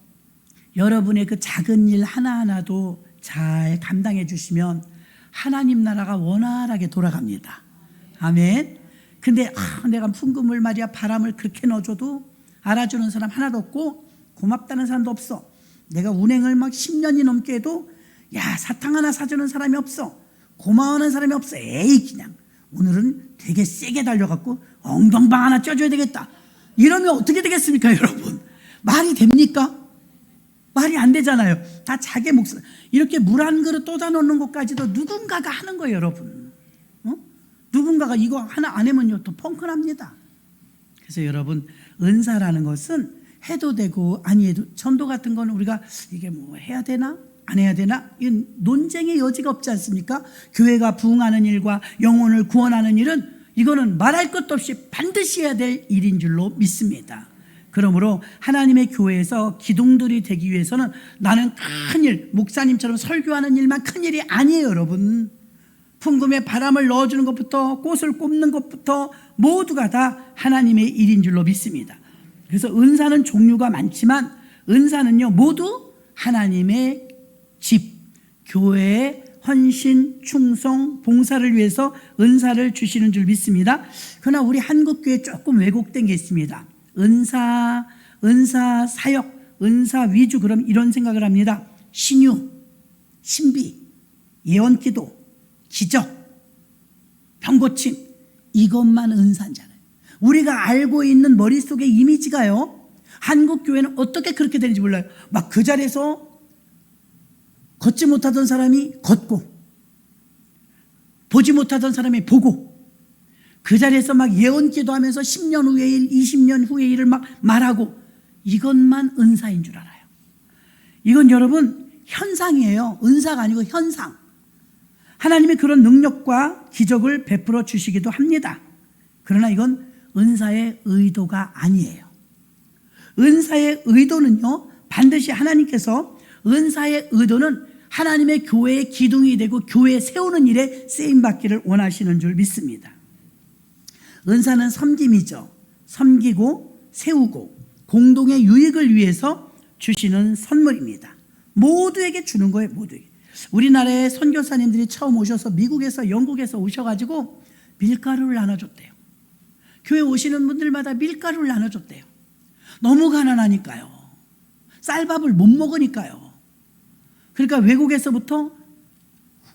여러분의 그 작은 일 하나하나도 잘 감당해 주시면 하나님 나라가 원활하게 돌아갑니다. 아멘. 근데 내가 풍금을 말이야 바람을 그렇게 넣어줘도 알아주는 사람 하나도 없고 고맙다는 사람도 없어. 내가 운행을 막 10년이 넘게 해도 사탕 하나 사주는 사람이 없어. 고마워하는 사람이 없어. 에이 그냥 오늘은 되게 세게 달려갖고 엉덩방 하나 쪄줘야 되겠다. 이러면 어떻게 되겠습니까 여러분? 말이 됩니까? 말이 안 되잖아요. 다 자기 몫을. 이렇게 물 한 그릇 떠다 놓는 것까지도 누군가가 하는 거예요 여러분. 누군가가 이거 하나 안 하면요 또 펑크납니다. 그래서 여러분 은사라는 것은 해도 되고 아니 해도, 전도 같은 거는 우리가 이게 뭐 해야 되나 안 해야 되나 이 논쟁의 여지가 없지 않습니까? 교회가 부흥하는 일과 영혼을 구원하는 일은 이거는 말할 것도 없이 반드시 해야 될 일인 줄로 믿습니다. 그러므로 하나님의 교회에서 기둥들이 되기 위해서는 나는 큰일, 목사님처럼 설교하는 일만 큰일이 아니에요 여러분. 풍금에 바람을 넣어주는 것부터 꽃을 꼽는 것부터 모두가 다 하나님의 일인 줄로 믿습니다. 그래서 은사는 종류가 많지만 은사는요 모두 하나님의 집, 교회의 헌신, 충성, 봉사를 위해서 은사를 주시는 줄 믿습니다. 그러나 우리 한국교회 조금 왜곡된 게 있습니다. 은사 사역, 은사 위주, 그럼 이런 생각을 합니다. 신유 신비, 예언기도, 기적, 병고침, 이것만 은사잖아요. 우리가 알고 있는 머릿속의 이미지가요, 한국 교회는 어떻게 그렇게 되는지 몰라요. 막 그 자리에서 걷지 못하던 사람이 걷고, 보지 못하던 사람이 보고, 그 자리에서 막 예언기도 하면서 10년 후의 일, 20년 후의 일을 막 말하고, 이것만 은사인 줄 알아요. 이건 여러분 현상이에요. 은사가 아니고 현상. 하나님이 그런 능력과 기적을 베풀어 주시기도 합니다. 그러나 이건 은사의 의도가 아니에요. 은사의 의도는요, 반드시 하나님께서, 은사의 의도는 하나님의 교회의 기둥이 되고 교회 세우는 일에 쓰임받기를 원하시는 줄 믿습니다. 은사는 섬김이죠. 섬기고 세우고 공동의 유익을 위해서 주시는 선물입니다. 모두에게 주는 거예요. 모두에게. 우리나라의 선교사님들이 처음 오셔서 미국에서 영국에서 오셔가지고 밀가루를 나눠줬대요. 교회 오시는 분들마다 밀가루를 나눠줬대요. 너무 가난하니까요. 쌀밥을 못 먹으니까요. 그러니까 외국에서부터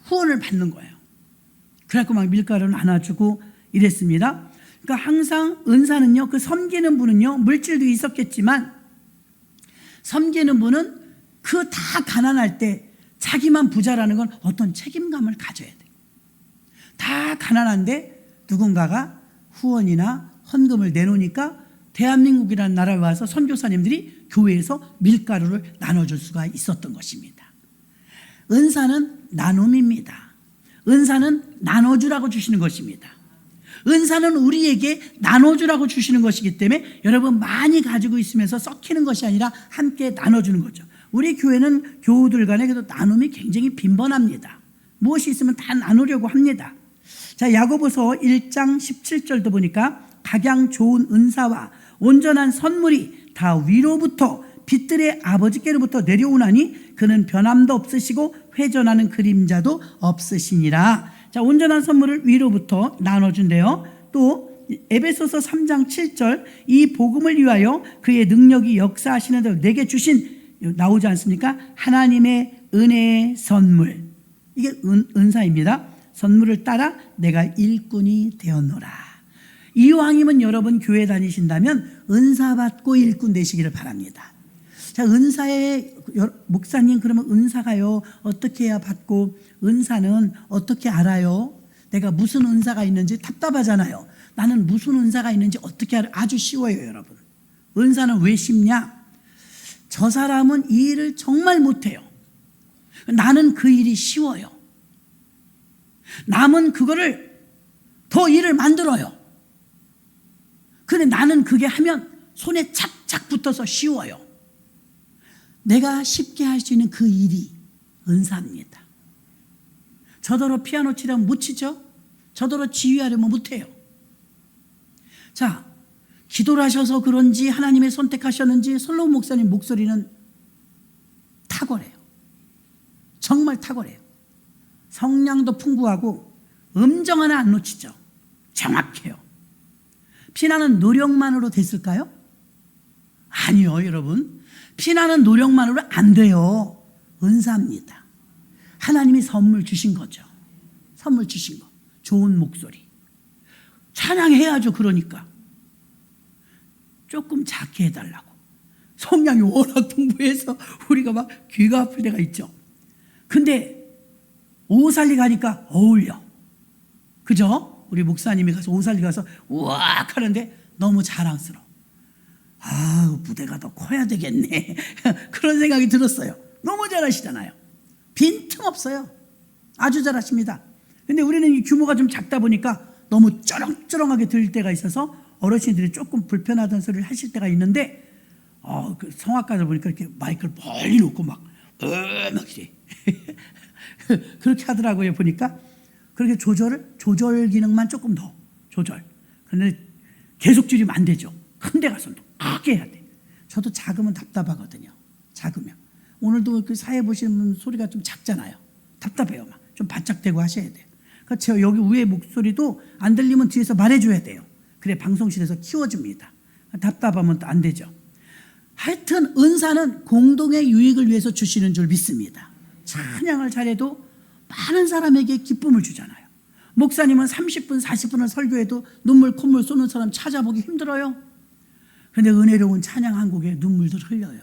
후원을 받는 거예요. 그래갖고 막 밀가루를 나눠주고 이랬습니다. 그러니까 항상 은사는요, 그 섬기는 분은요, 물질도 있었겠지만 섬기는 분은 그 다 가난할 때 자기만 부자라는 건 어떤 책임감을 가져야 돼요. 다 가난한데 누군가가 후원이나 헌금을 내놓으니까 대한민국이라는 나라에 와서 선교사님들이 교회에서 밀가루를 나눠줄 수가 있었던 것입니다. 은사는 나눔입니다. 은사는 나눠주라고 주시는 것입니다. 은사는 우리에게 나눠주라고 주시는 것이기 때문에 여러분 많이 가지고 있으면서 썩히는 것이 아니라 함께 나눠주는 거죠. 우리 교회는 교우들 간에 그래도 나눔이 굉장히 빈번합니다. 무엇이 있으면 다 나누려고 합니다. 자, 야고보서 1장 17절도 보니까 각양 좋은 은사와 온전한 선물이 다 위로부터 빛들의 아버지께로부터 내려오나니 그는 변함도 없으시고 회전하는 그림자도 없으시니라. 자, 온전한 선물을 위로부터 나눠준대요. 또 에베소서 3장 7절 이 복음을 위하여 그의 능력이 역사하시는 대로 내게 주신, 나오지 않습니까? 하나님의 은혜의 선물. 이게 은사입니다. 선물을 따라 내가 일꾼이 되었노라. 이왕이면 여러분 교회 다니신다면 은사 받고 일꾼 되시기를 바랍니다. 자, 은사의 목사님, 그러면 은사가요 어떻게 해야 받고, 은사는 어떻게 알아요? 내가 무슨 은사가 있는지 답답하잖아요. 나는 무슨 은사가 있는지 어떻게 알아요? 아주 쉬워요, 여러분. 은사는 왜 쉽냐? 저 사람은 이 일을 정말 못해요. 나는 그 일이 쉬워요. 남은 그거를 더 일을 만들어요. 근데 나는 그게 하면 손에 착착 붙어서 쉬워요. 내가 쉽게 할 수 있는 그 일이 은사입니다. 저더러 피아노 치려면 못 치죠? 저더러 지휘하려면 못해요. 자, 기도를 하셔서 그런지 하나님의 선택하셨는지 솔로몬 목사님 목소리는 탁월해요. 정말 탁월해요. 성량도 풍부하고 음정 하나 안 놓치죠. 정확해요. 피나는 노력만으로 됐을까요? 아니요, 여러분. 피나는 노력만으로 안 돼요. 은사입니다. 하나님이 선물 주신 거죠. 선물 주신 거. 좋은 목소리. 찬양해야죠. 그러니까 조금 작게 해달라고. 성량이 워낙 풍부해서 우리가 막 귀가 아플 때가 있죠. 근데 오살리 가니까 어울려. 그죠? 우리 목사님이 가서 오살리 가서 우악 하는데 너무 자랑스러워. 아, 무대가 더 커야 되겠네. 그런 생각이 들었어요. 너무 잘하시잖아요. 빈틈없어요. 아주 잘하십니다. 근데 우리는 이 규모가 좀 작다 보니까 너무 쩌렁쩌렁하게 들릴 때가 있어서 어르신들이 조금 불편하던 소리를 하실 때가 있는데, 그 성악가들 보니까 이렇게 마이크를 멀리 놓고 막 이래. 그렇게 하더라고요. 보니까 그렇게 조절 기능만 조금 더 조절. 그런데 계속 줄이면 안 되죠. 큰 데 가서 크게 해야 돼. 저도 작으면 답답하거든요. 작으면. 오늘도 그 사회 보시는 분 소리가 좀 작잖아요. 답답해요. 막 좀 바짝 대고 하셔야 돼요. 그러니까 제가 여기 위에 목소리도 안 들리면 뒤에서 말해줘야 돼요. 그래 방송실에서 키워줍니다. 답답하면 또 안 되죠. 하여튼 은사는 공동의 유익을 위해서 주시는 줄 믿습니다. 찬양을 잘해도 많은 사람에게 기쁨을 주잖아요. 목사님은 30분, 40분을 설교해도 눈물 콧물 쏘는 사람 찾아보기 힘들어요. 그런데 은혜로운 찬양 한 곡에 눈물들 흘려요.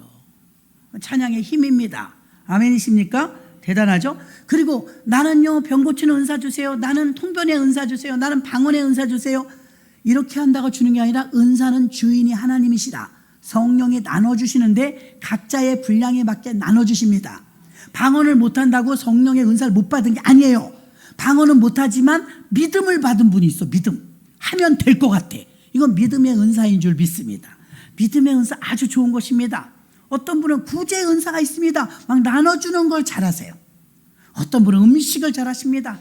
찬양의 힘입니다. 아멘이십니까? 대단하죠? 그리고 나는요, 병 고치는 은사 주세요. 나는 통변의 은사 주세요. 나는 방언의 은사 주세요. 이렇게 한다고 주는 게 아니라 은사는 주인이 하나님이시다. 성령이 나눠주시는데 각자의 분량에 맞게 나눠주십니다. 방언을 못한다고 성령의 은사를 못 받은 게 아니에요. 방언은 못하지만 믿음을 받은 분이 있어. 믿음. 하면 될 것 같아. 이건 믿음의 은사인 줄 믿습니다. 믿음의 은사 아주 좋은 것입니다. 어떤 분은 구제의 은사가 있습니다. 막 나눠주는 걸 잘하세요. 어떤 분은 음식을 잘하십니다.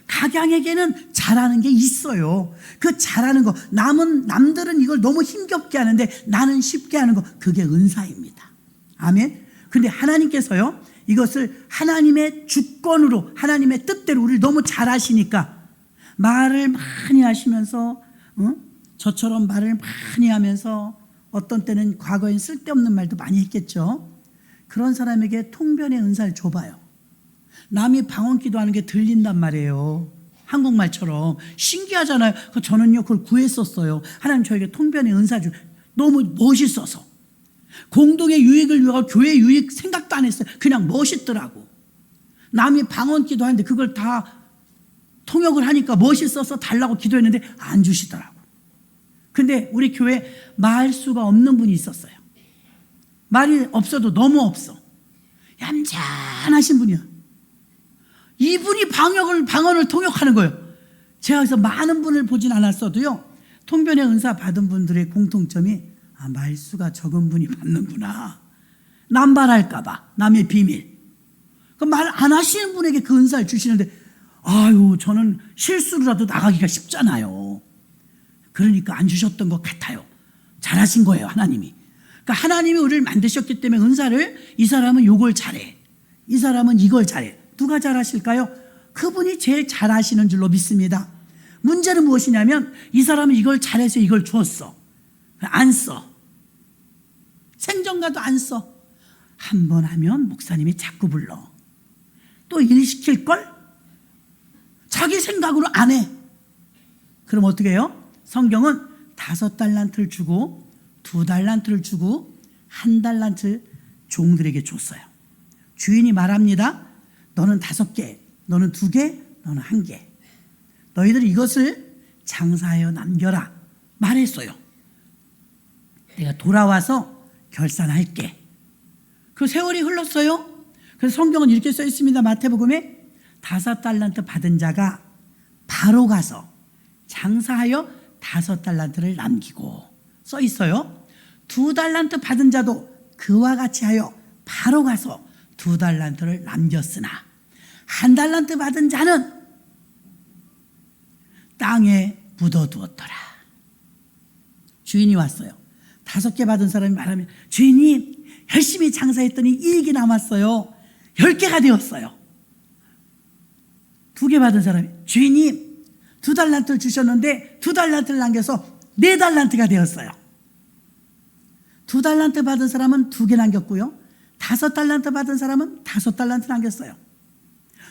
각양에게는 잘하는 게 있어요. 그 잘하는 거, 남들은 이걸 너무 힘겹게 하는데 나는 쉽게 하는 거, 그게 은사입니다. 아멘. 근데 하나님께서요, 이것을 하나님의 주권으로, 하나님의 뜻대로 우리를 너무 잘하시니까 말을 많이 하시면서, 저처럼 말을 많이 하면서 어떤 때는 과거엔 쓸데없는 말도 많이 했겠죠. 그런 사람에게 통변의 은사를 줘봐요. 남이 방언 기도하는 게 들린단 말이에요. 한국말처럼. 신기하잖아요. 저는요, 그걸 구했었어요. 하나님 저에게 통변의 은사 주. 너무 멋있어서. 공동의 유익을 위하여 교회 유익 생각도 안 했어요. 그냥 멋있더라고. 남이 방언 기도하는데 그걸 다 통역을 하니까 멋있어서 달라고 기도했는데 안 주시더라고. 근데 우리 교회 말수가 없는 분이 있었어요. 말이 없어도 너무 없어. 얌전하신 분이야. 이분이 방언을 통역하는 거예요. 제가 그래서 많은 분을 보진 않았어도요, 통변의 은사 받은 분들의 공통점이 말수가 적은 분이 받는구나. 남발할까봐, 남의 비밀. 그 말 안 하시는 분에게 그 은사를 주시는데, 아유, 저는 실수로라도 나가기가 쉽잖아요. 그러니까 안 주셨던 것 같아요. 잘하신 거예요, 하나님이. 그러니까 하나님이 우리를 만드셨기 때문에 은사를, 이 사람은 이걸 잘해, 이 사람은 이걸 잘해. 누가 잘하실까요? 그분이 제일 잘하시는 줄로 믿습니다. 문제는 무엇이냐면 이 사람은 이걸 잘해서 이걸 주었어. 안 써. 생전가도 안 써. 한 번 하면 목사님이 자꾸 불러. 또 일 시킬걸? 자기 생각으로 안 해. 그럼 어떻게 해요? 성경은 5달란트를 주고 2달란트를 주고 1달란트 종들에게 줬어요. 주인이 말합니다. 너는 5개, 너는 2개, 너는 1개. 너희들은 이것을 장사하여 남겨라 말했어요. 내가 돌아와서 결산할게. 그 세월이 흘렀어요. 그래서 성경은 이렇게 써 있습니다. 마태복음에 5달란트 받은 자가 바로 가서 장사하여 5달란트를 남기고 써 있어요. 2달란트 받은 자도 그와 같이 하여 바로 가서 2달란트를 남겼으나 1달란트 받은 자는 땅에 묻어두었더라. 주인이 왔어요. 5개 받은 사람이 말하면, 주인님, 열심히 장사했더니 이익이 남았어요. 10개가 되었어요. 2개 받은 사람이, 주인님, 2달란트를 주셨는데 2달란트를 남겨서 4달란트가 되었어요. 2달란트 받은 사람은 2개 남겼고요. 5달란트 받은 사람은 5달란트 남겼어요.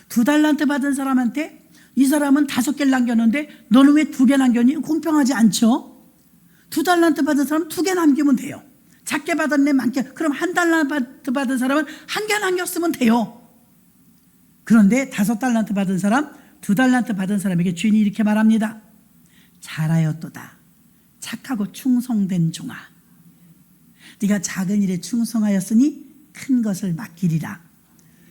2달란트 받은 사람한테 이 사람은 5개를 남겼는데 너는 왜 2개 남겼니? 공평하지 않죠? 2달란트 받은 사람은 2개 남기면 돼요. 작게 받았네, 많게. 그럼 1달란트 받은 사람은 1개 남겼으면 돼요. 그런데 5달란트 받은 사람, 2달란트 받은 사람에게 주인이 이렇게 말합니다. 잘하였도다. 착하고 충성된 종아. 네가 작은 일에 충성하였으니 큰 것을 맡기리라.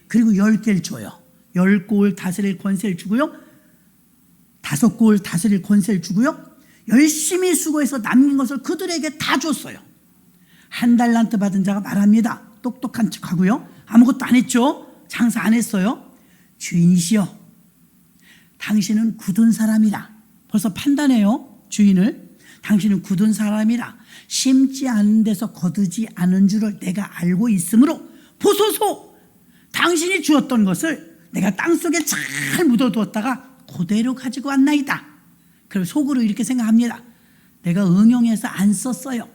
그리고 10개를 줘요. 10골 다스릴 권세를 주고요. 5골 다스릴 권세를 주고요. 열심히 수고해서 남긴 것을 그들에게 다 줬어요. 1달란트 받은 자가 말합니다. 똑똑한 척하고요. 아무것도 안 했죠. 장사 안 했어요. 주인이시여, 당신은 굳은 사람이라. 벌써 판단해요, 주인을. 당신은 굳은 사람이라. 심지 않은 데서 거두지 않은 줄을 내가 알고 있으므로 보소서, 당신이 주었던 것을 내가 땅속에 잘 묻어두었다가 그대로 가지고 왔나이다. 그리고 속으로 이렇게 생각합니다. 내가 응용해서 안 썼어요.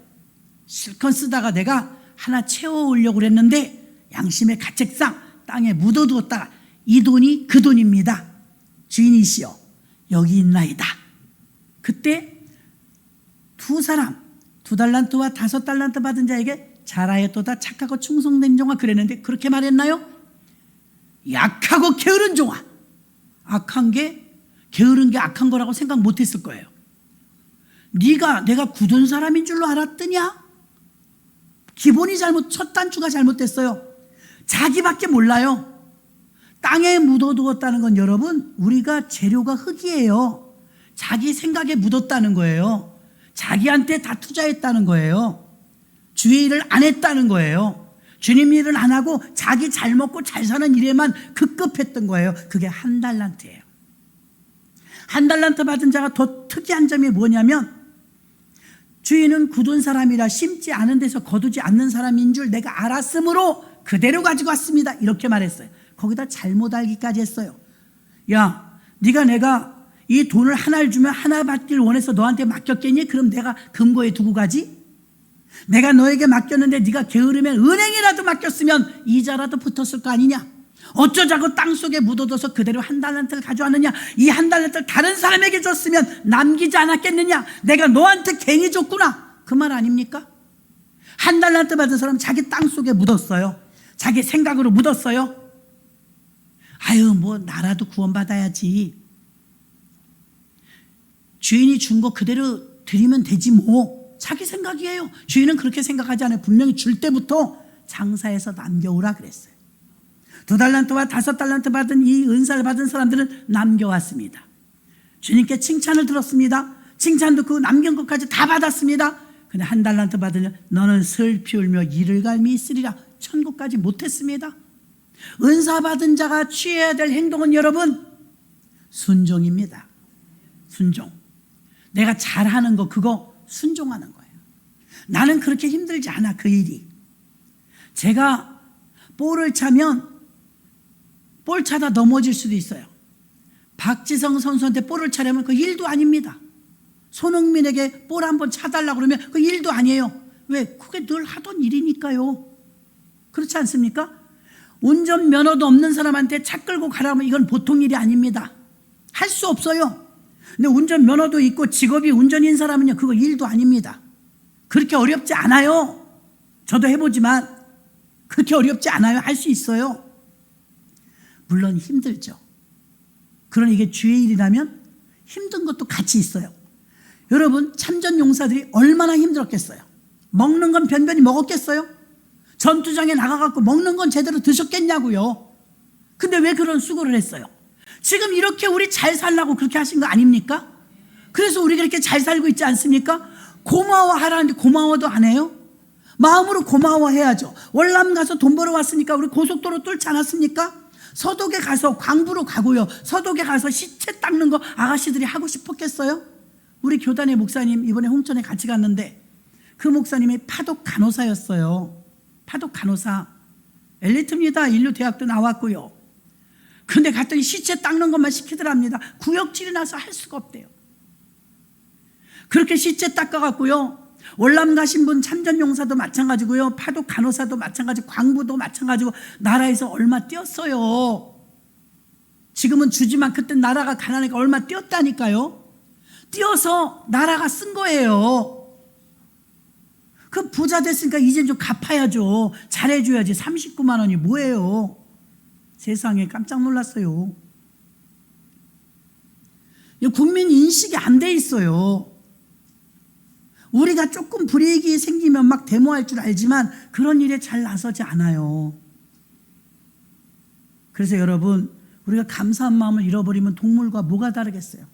실컷 쓰다가 내가 하나 채워오려고 그랬는데 양심의 가책상 땅에 묻어두었다. 이 돈이 그 돈입니다. 주인이시여 여기 있나이다. 그때 두 사람 2달란트와 5달란트 받은 자에게 잘하였도다 착하고 충성된 종아 그랬는데 그렇게 말했나요? 약하고 게으른 종아. 악한 게 게으른 게 악한 거라고 생각 못했을 거예요. 내가 굳은 사람인 줄로 알았더냐? 기본이 첫 단추가 잘못됐어요. 자기밖에 몰라요. 땅에 묻어두었다는 건 여러분 우리가 재료가 흙이에요. 자기 생각에 묻었다는 거예요. 자기한테 다 투자했다는 거예요. 주의 일을 안 했다는 거예요. 주님 일을 안 하고 자기 잘 먹고 잘 사는 일에만 급급했던 거예요. 그게 1달란트예요. 1달란트 받은 자가 더 특이한 점이 뭐냐면 주인은 굳은 사람이라 심지 않은 데서 거두지 않는 사람인 줄 내가 알았으므로 그대로 가지고 왔습니다. 이렇게 말했어요. 거기다 잘못 알기까지 했어요. 야, 내가 이 돈을 하나를 주면 하나 받길 원해서 너한테 맡겼겠니? 그럼 내가 금고에 두고 가지? 내가 너에게 맡겼는데 네가 게으르면 은행이라도 맡겼으면 이자라도 붙었을 거 아니냐? 어쩌자고 땅속에 묻어둬서 그대로 1달란트를 가져왔느냐? 이 1달란트를 다른 사람에게 줬으면 남기지 않았겠느냐? 내가 너한테 괜히 줬구나. 그 말 아닙니까? 1달란트 받은 사람은 자기 땅속에 묻었어요. 자기 생각으로 묻었어요. 아유 뭐 나라도 구원받아야지. 주인이 준 거 그대로 드리면 되지 뭐. 자기 생각이에요. 주인은 그렇게 생각하지 않아요. 분명히 줄 때부터 장사해서 남겨오라 그랬어요. 2달란트와 5달란트 받은 이 은사를 받은 사람들은 남겨왔습니다. 주님께 칭찬을 들었습니다. 칭찬 듣고 남긴 것까지 다 받았습니다. 근데 1달란트 받으면 너는 슬피 울며 이를 갈미 있으리라. 천국까지 못했습니다. 은사 받은 자가 취해야 될 행동은 여러분 순종입니다. 순종. 내가 잘하는 거 그거 순종하는 거예요. 나는 그렇게 힘들지 않아 그 일이. 제가 볼을 차면 볼 차다 넘어질 수도 있어요. 박지성 선수한테 볼을 차려면 그 일도 아닙니다. 손흥민에게 볼 한번 차달라고 그러면 그 일도 아니에요. 왜? 그게 늘 하던 일이니까요. 그렇지 않습니까? 운전면허도 없는 사람한테 차 끌고 가라면 이건 보통 일이 아닙니다. 할 수 없어요. 근데 운전면허도 있고 직업이 운전인 사람은요 그거 일도 아닙니다. 그렇게 어렵지 않아요. 저도 해보지만 그렇게 어렵지 않아요. 할 수 있어요. 물론 힘들죠. 그러나 이게 주의 일이라면 힘든 것도 같이 있어요. 여러분 참전 용사들이 얼마나 힘들었겠어요. 먹는 건 변변히 먹었겠어요. 전투장에 나가갖고 먹는 건 제대로 드셨겠냐고요. 근데 왜 그런 수고를 했어요? 지금 이렇게 우리 잘 살라고 그렇게 하신 거 아닙니까? 그래서 우리가 이렇게 잘 살고 있지 않습니까? 고마워하라는데 고마워도 안 해요? 마음으로 고마워해야죠. 월남 가서 돈 벌어 왔으니까 우리 고속도로 뚫지 않았습니까? 서독에 가서 광부로 가고요. 서독에 가서 시체 닦는 거 아가씨들이 하고 싶었겠어요? 우리 교단의 목사님 이번에 홍천에 같이 갔는데 그 목사님이 파독 간호사였어요. 파독 간호사. 엘리트입니다. 인류대학도 나왔고요. 근데 갔더니 시체 닦는 것만 시키더랍니다. 구역질이 나서 할 수가 없대요. 그렇게 시체 닦아갖고요. 월남 가신 분 참전용사도 마찬가지고요. 파독 간호사도 마찬가지, 광부도 마찬가지고 나라에서 얼마 뛰었어요. 지금은 주지만 그때 나라가 가난하니까 얼마 뛰었다니까요. 뛰어서 나라가 쓴 거예요. 그 부자 됐으니까 이제 좀 갚아야죠. 잘해줘야지. 39만 원이 뭐예요? 세상에 깜짝 놀랐어요. 국민 인식이 안 돼 있어요. 우리가 조금 불이익이 생기면 막 데모할 줄 알지만 그런 일에 잘 나서지 않아요. 그래서 여러분 우리가 감사한 마음을 잃어버리면 동물과 뭐가 다르겠어요?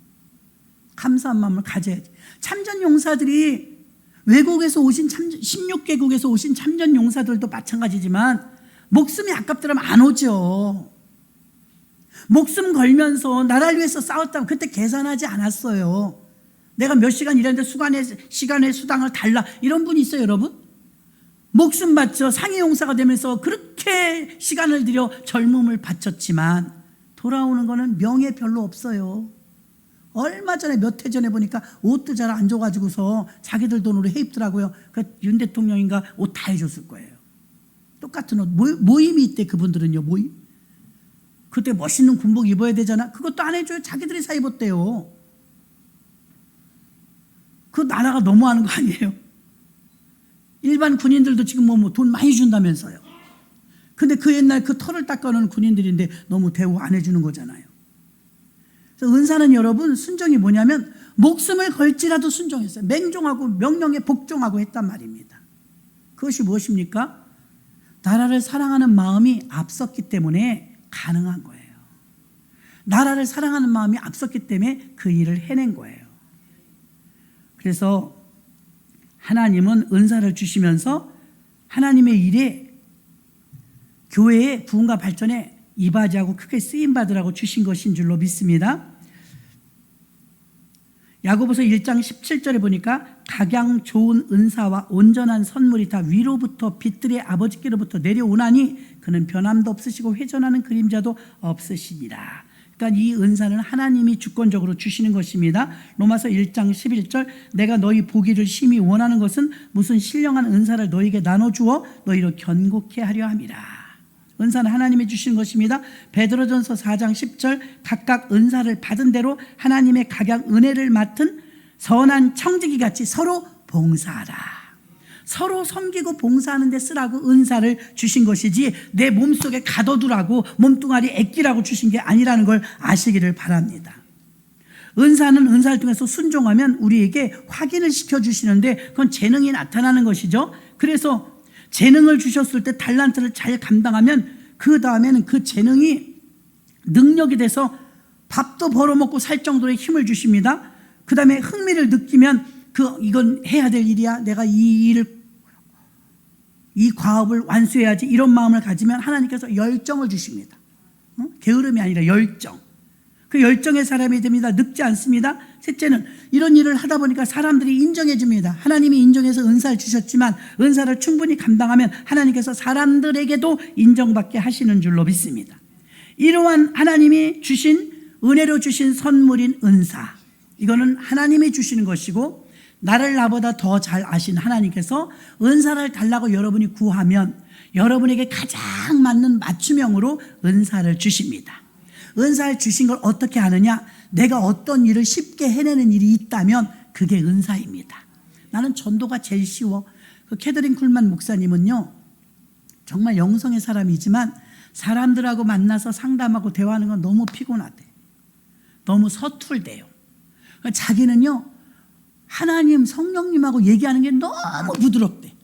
감사한 마음을 가져야지. 참전 용사들이 외국에서 오신 16개국에서 오신 참전 용사들도 마찬가지지만 목숨이 아깝더라면 안 오죠. 목숨 걸면서 나라를 위해서 싸웠다고 그때 계산하지 않았어요. 내가 몇 시간 일했는데 시간의 수당을 달라 이런 분이 있어요. 여러분 목숨 바쳐 상위 용사가 되면서 그렇게 시간을 들여 젊음을 바쳤지만 돌아오는 거는 명예 별로 없어요. 얼마 전에 몇 해 전에 보니까 옷도 잘 안 줘가지고서 자기들 돈으로 해 입더라고요. 그 윤 대통령인가 옷 다 해줬을 거예요. 똑같은 옷 모임이 있대. 그분들은요 모임 그때 멋있는 군복 입어야 되잖아. 그것도 안 해줘요. 자기들이 사 입었대요. 그 나라가 너무하는 거 아니에요? 일반 군인들도 지금 뭐 돈 많이 준다면서요. 근데 그 옛날 그 털을 닦아놓은 군인들인데 너무 대우 안 해주는 거잖아요. 그래서 은사는 여러분 순종이 뭐냐면 목숨을 걸지라도 순종했어요. 맹종하고 명령에 복종하고 했단 말입니다. 그것이 무엇입니까? 나라를 사랑하는 마음이 앞섰기 때문에 가능한 거예요. 나라를 사랑하는 마음이 앞섰기 때문에 그 일을 해낸 거예요. 그래서 하나님은 은사를 주시면서 하나님의 일에 교회의 부흥과 발전에 이바지하고 크게 쓰임받으라고 주신 것인 줄로 믿습니다. 야고보서 1장 17절에 보니까 각양 좋은 은사와 온전한 선물이 다 위로부터 빛들의 아버지께로부터 내려오나니 그는 변함도 없으시고 회전하는 그림자도 없으시니라. 그러니까 이 은사는 하나님이 주권적으로 주시는 것입니다. 로마서 1장 11절 내가 너희 보기를 심히 원하는 것은 무슨 신령한 은사를 너희에게 나눠주어 너희로 견고케 하려 함이라. 은사는 하나님이 주시는 것입니다. 베드로전서 4장 10절 각각 은사를 받은 대로 하나님의 각양 은혜를 맡은 선한 청지기 같이 서로 봉사하라. 서로 섬기고 봉사하는 데 쓰라고 은사를 주신 것이지 내 몸속에 가둬두라고 몸뚱아리 애끼라고 주신 게 아니라는 걸 아시기를 바랍니다. 은사는 은사를 통해서 순종하면 우리에게 확인을 시켜주시는데 그건 재능이 나타나는 것이죠. 그래서 재능을 주셨을 때 달란트를 잘 감당하면 그 다음에는 그 재능이 능력이 돼서 밥도 벌어먹고 살 정도의 힘을 주십니다. 그 다음에 흥미를 느끼면 이건 해야 될 일이야. 내가 이 과업을 완수해야지. 이런 마음을 가지면 하나님께서 열정을 주십니다. 게으름이 아니라 열정. 그 열정의 사람이 됩니다. 늙지 않습니다. 셋째는 이런 일을 하다 보니까 사람들이 인정해 줍니다. 하나님이 인정해서 은사를 주셨지만 은사를 충분히 감당하면 하나님께서 사람들에게도 인정받게 하시는 줄로 믿습니다. 이러한 하나님이 주신 은혜로 주신 선물인 은사, 이거는 하나님이 주시는 것이고 나를 나보다 더 잘 아신 하나님께서 은사를 달라고 여러분이 구하면 여러분에게 가장 맞는 맞춤형으로 은사를 주십니다. 은사를 주신 걸 어떻게 하느냐? 내가 어떤 일을 쉽게 해내는 일이 있다면 그게 은사입니다. 나는 전도가 제일 쉬워. 그 캐더린 쿨만 목사님은요, 정말 영성의 사람이지만 사람들하고 만나서 상담하고 대화하는 건 너무 피곤하대. 너무 서툴대요. 자기는요, 하나님 성령님하고 얘기하는 게 너무 부드럽대.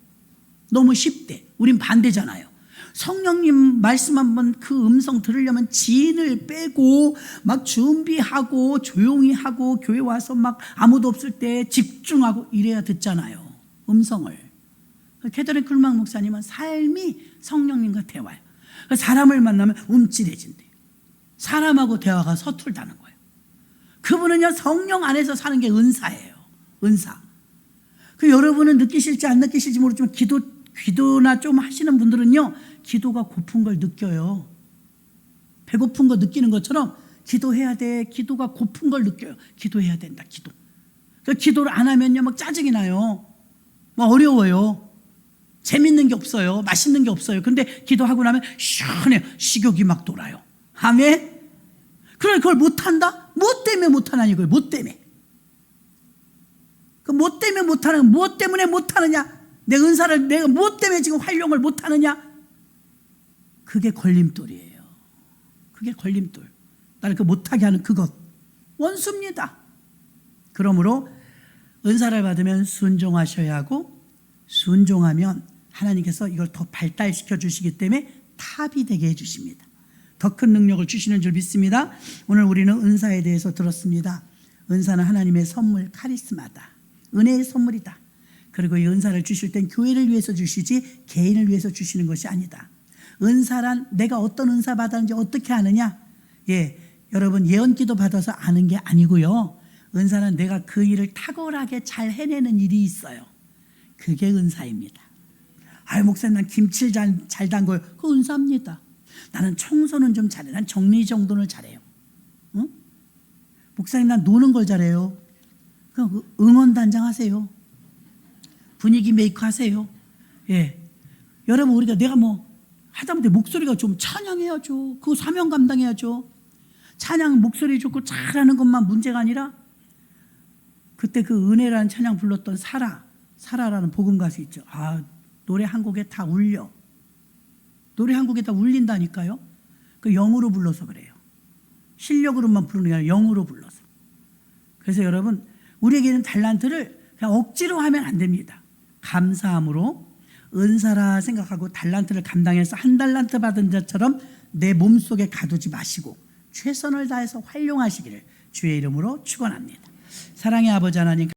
너무 쉽대. 우린 반대잖아요. 성령님 말씀 한번 그 음성 들으려면 진을 빼고 막 준비하고 조용히 하고 교회 와서 막 아무도 없을 때 집중하고 이래야 듣잖아요. 음성을. 캐더린 쿨막 목사님은 삶이 성령님과 대화예요. 사람을 만나면 움찔해진대요. 사람하고 대화가 서툴다는 거예요. 그분은요, 성령 안에서 사는 게 은사예요. 은사. 그 여러분은 느끼실지 안 느끼실지 모르지만 기도나 좀 하시는 분들은요, 기도가 고픈 걸 느껴요. 배고픈 거 느끼는 것처럼 기도해야 돼. 기도가 고픈 걸 느껴요. 기도해야 된다. 기도. 그 기도를 안 하면요, 막 짜증이 나요. 막 어려워요. 재밌는 게 없어요. 맛있는 게 없어요. 근데 기도하고 나면 시원해요. 식욕이 막 돌아요. 아멘. 그래, 그걸 못한다? 뭐 때문에 못하냐 이거예요. 뭐 때문에. 그 뭐 때문에 못하는, 뭐 때문에 못하느냐? 내 은사를 내가 뭐 때문에 지금 활용을 못하느냐? 그게 걸림돌이에요. 그게 걸림돌. 나를 그 못하게 하는 그것. 원수입니다. 그러므로 은사를 받으면 순종하셔야 하고 순종하면 하나님께서 이걸 더 발달시켜 주시기 때문에 탑이 되게 해 주십니다. 더 큰 능력을 주시는 줄 믿습니다. 오늘 우리는 은사에 대해서 들었습니다. 은사는 하나님의 선물, 카리스마다. 은혜의 선물이다. 그리고 이 은사를 주실 땐 교회를 위해서 주시지 개인을 위해서 주시는 것이 아니다. 은사란 내가 어떤 은사 받았는지 어떻게 아느냐? 예, 여러분 예언기도 받아서 아는 게 아니고요. 은사는 내가 그 일을 탁월하게 잘 해내는 일이 있어요. 그게 은사입니다. 아유, 목사님 난 김치를 잘 담궈요. 그거 은사입니다. 나는 청소는 좀 잘해. 난 정리정돈을 잘해요. 응? 목사님 난 노는 걸 잘해요. 그럼 응원단장 하세요. 분위기 메이커 하세요. 예, 여러분 우리가 내가 뭐 하다못해 목소리가 좀 찬양해야죠. 그거 사명 감당해야죠. 찬양 목소리 좋고 잘하는 것만 문제가 아니라 그때 그 은혜라는 찬양 불렀던 사라라는 복음 가수 있죠. 아, 노래 한 곡에 다 울려. 노래 한 곡에 다 울린다니까요. 그 영으로 불러서 그래요. 실력으로만 부르는 게 아니라 영으로 불러서. 그래서 여러분, 우리에게는 달란트를 그냥 억지로 하면 안 됩니다. 감사함으로 은사라 생각하고 달란트를 감당해서 한 달란트 받은 자처럼 내 몸속에 가두지 마시고 최선을 다해서 활용하시기를 주의 이름으로 축원합니다. 사랑의 아버지 하나님,